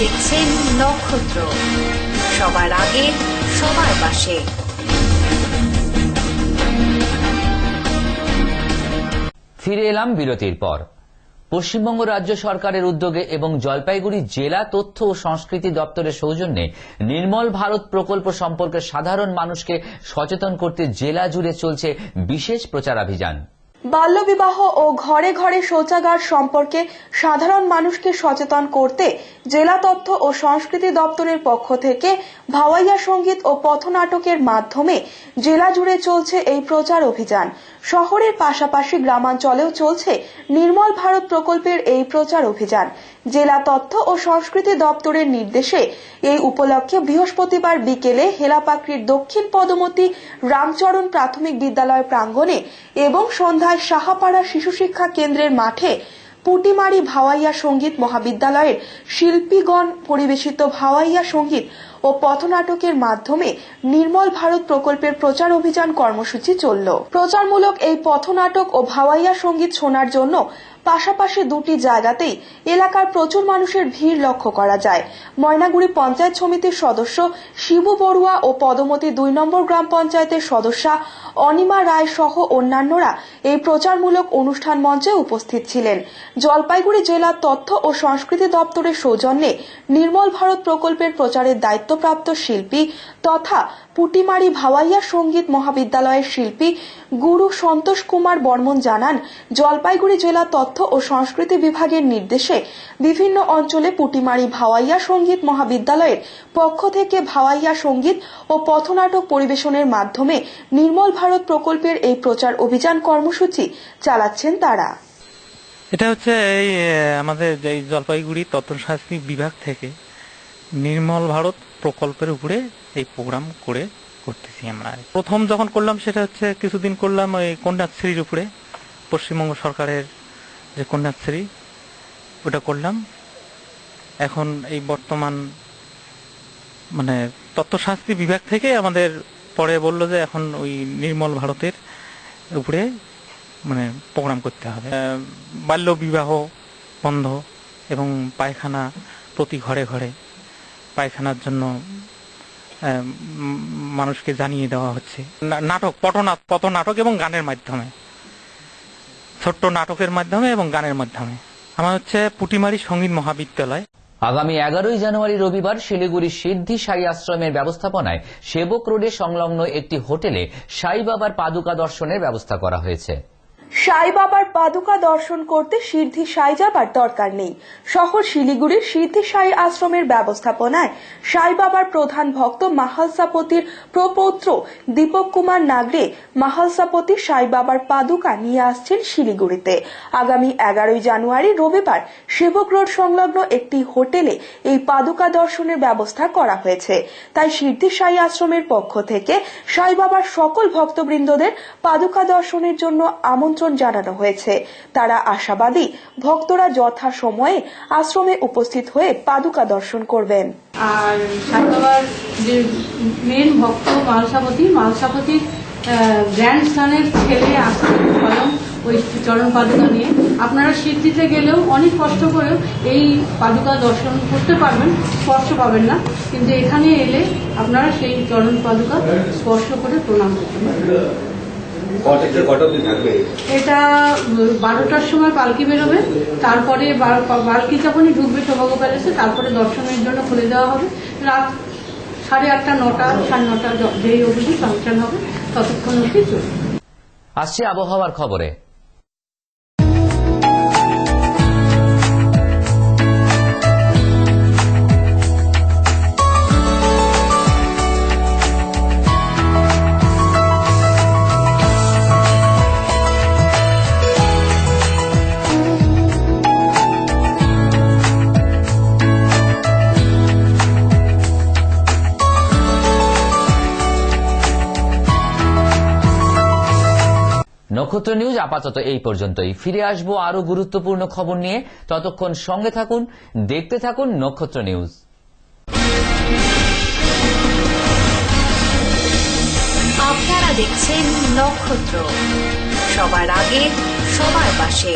দেখছেন নক্ষত্র, সবার আগে সবার পাশে। ফিরে এলাম বিরতির পর। পশ্চিমবঙ্গ রাজ্য সরকারের উদ্যোগে এবং জলপাইগুড়ি জেলা তথ্য ও সংস্কৃতি দপ্তরের সৌজন্যে নির্মল ভারত প্রকল্প সম্পর্কে সাধারণ মানুষকে সচেতন করতে জেলা জুড়ে চলছে বিশেষ প্রচারাভিযান। বাল্যবিবাহ ও ঘরে ঘরে শৌচাগার সম্পর্কে সাধারণ মানুষকে সচেতন করতে জেলা তথ্য ও সংস্কৃতি দপ্তরের পক্ষ থেকে ভাওয়াইয়া সঙ্গীত ও পথনাটকের মাধ্যমে জেলা জুড়ে চলছে এই প্রচার অভিযান। শহরের পাশাপাশি গ্রামাঞ্চলেও চলছে নির্মল ভারত প্রকল্পের এই প্রচার অভিযান। জেলা তথ্য ও সংস্কৃতি দপ্তরের নির্দেশে এই উপলক্ষে বৃহস্পতিবার বিকেলে হেলাপাকড়ির দক্ষিণ পদমতি রামচরণ প্রাথমিক বিদ্যালয় প্রাঙ্গণে এবং সন্ধ্যায় সাহাপাড়া শিশু শিক্ষা কেন্দ্রের মাঠে পুটিমারি ভাওয়াইয়া সঙ্গীত মহাবিদ্যালয়ের শিল্পীগণ পরিবেশিত ভাওয়াইয়া সঙ্গীত ও পথনাটকের মাধ্যমে নির্মল ভারত প্রকল্পের প্রচার অভিযান কর্মসূচি চলল। প্রচারমূলক এই পথনাটক ও ভাওয়াইয়া সঙ্গীত শোনার জন্য পাশাপাশি দুটি জায়গাতেই এলাকার প্রচুর মানুষের ভিড় লক্ষ্য করা যায়। ময়নাগুড়ি পঞ্চায়েত সমিতির সদস্য শিবু বড়ুয়া ও পদমতি ২ নম্বর গ্রাম পঞ্চায়েতের সদস্যা অনিমা রায় সহ অন্যান্যরা এই প্রচারমূলক অনুষ্ঠান মঞ্চে উপস্থিত ছিলেন। জলপাইগুড়ি জেলা তথ্য ও সংস্কৃতি দপ্তরের সৌজন্যে নির্মল ভারত প্রকল্পের প্রচারের দায়িত্বপ্রাপ্ত শিল্পী তথা পুটিমারি ভাওয়াইয়া সঙ্গীত মহাবিদ্যালয়ের শিল্পী গুরু সন্তোষ কুমার বর্মন জানান, জলপাইগুড়ি জেলা তথ্য ও সংস্কৃতি বিভাগের নির্দেশে বিভিন্ন অঞ্চলে পুটিমারি ভাওয়াইয়া সঙ্গীত মহাবিদ্যালয়ের পক্ষ থেকে ভাওয়াইয়া সঙ্গীত ও পথনাটক পরিবেশনের মাধ্যমে নির্মল ভারত প্রকল্পের এই প্রচার অভিযান কর্মসূচি চালাচ্ছেন তারা। এটা হচ্ছে এই আমাদের এই জলপাইগুড়ি তথ্য সংস্কৃতি বিভাগ থেকে নির্মল ভারত প্রকল্পের উপরে এই প্রোগ্রাম করতেছি আমরা। প্রথম যখন করলাম সেটা হচ্ছে কিছুদিন করলাম ওই কন্যাশ্রীর উপরে, পশ্চিমবঙ্গ সরকারের যে কন্যাশ্রী ওটা করলাম। এখন এই বর্তমান মানে তথ্য সংস্কৃতি বিভাগ থেকে আমাদের পরে বললো যে এখন ওই নির্মল ভারতের উপরে মানে প্রোগ্রাম করতে হবে। বাল্য বিবাহ বন্ধ এবং পায়খানা প্রতি ঘরে ঘরে পায়খানার জন্য মানুষকে জানিয়ে দেওয়া হচ্ছে। নাটক পথনাটক এবং গানের মাধ্যমে, ছোট্ট নাটকের মাধ্যমে এবং গানের মাধ্যমে। আমার হচ্ছে পুটিমারি সঙ্গীত মহাবিদ্যালয়। আগামী 11ই জানুয়ারি রবিবার শিলিগুড়ির সিদ্ধি সাই আশ্রমের ব্যবস্থাপনায় সেবক রোডে সংলগ্ন একটি হোটেলে সাই বাবার পাদুকা দর্শনের ব্যবস্থা করা হয়েছে। সাই বাবার পাদুকা দর্শন করতে সিদ্ধি সাই যাবার দরকার নেই। শহর শিলিগুড়ির সিদ্ধি সাই আশ্রমের ব্যবস্থাপনায় সাই বাবার প্রধান ভক্ত মাহালসাপতির প্রপৌত্র দীপক কুমার নাগরে মাহালসাপতি সাই বাবার পাদুকা নিয়ে আসছেন শিলিগুড়িতে। আগামী 11ই জানুয়ারি রবিবার সেবক রোড সংলগ্ন একটি হোটেলে এই পাদুকা দর্শনের ব্যবস্থা করা হয়েছে। তাই সিদ্ধি সাই আশ্রমের পক্ষ থেকে সাই বাবার সকল ভক্তবৃন্দদের পাদুকা দর্শনের জন্য আমন্ত্রণ জানানো হয়েছে। তারা আশাবাদী ভক্তরা যথা সময়ে আশ্রমে উপস্থিত হয়ে পাদুকা দর্শন করবেন। আর সাই বাবার যে মেন ভক্ত মালসাপতির গ্র্যান্ডসনের ছেলে আসছে স্বয়ং ওই চরণ পাদুকা নিয়ে। আপনারা সিদ্ধিতে গেলেও অনেক কষ্ট করেও এই পাদুকা দর্শন করতে পারবেন, স্পর্শ পাবেন না, কিন্তু এখানে এলে আপনারা সেই চরণ পাদুকা স্পর্শ করে প্রণাম করতে পারবেন। এটা 12টার সময় পালকি বেরোবে, তারপরে পালকি যখনই ঢুকবে সৌভাগ্য প্যালেসে, তারপরে দর্শনের জন্য খুলে দেওয়া হবে। রাত 8:30, 9টা, 9:30 যেই অবধি ফাংশন হবে ততক্ষণ অবধি চলবে। আসছে আবহাওয়ার খবরে। নক্ষত্র নিউজ আপাতত এই পর্যন্তই। ফিরে আসবো আরো গুরুত্বপূর্ণ খবর নিয়ে। ততক্ষণ সঙ্গে থাকুন, দেখতে থাকুন নক্ষত্র নিউজ। আপনারা দেখছেন নক্ষত্র, সবার আগে সবার পাশে।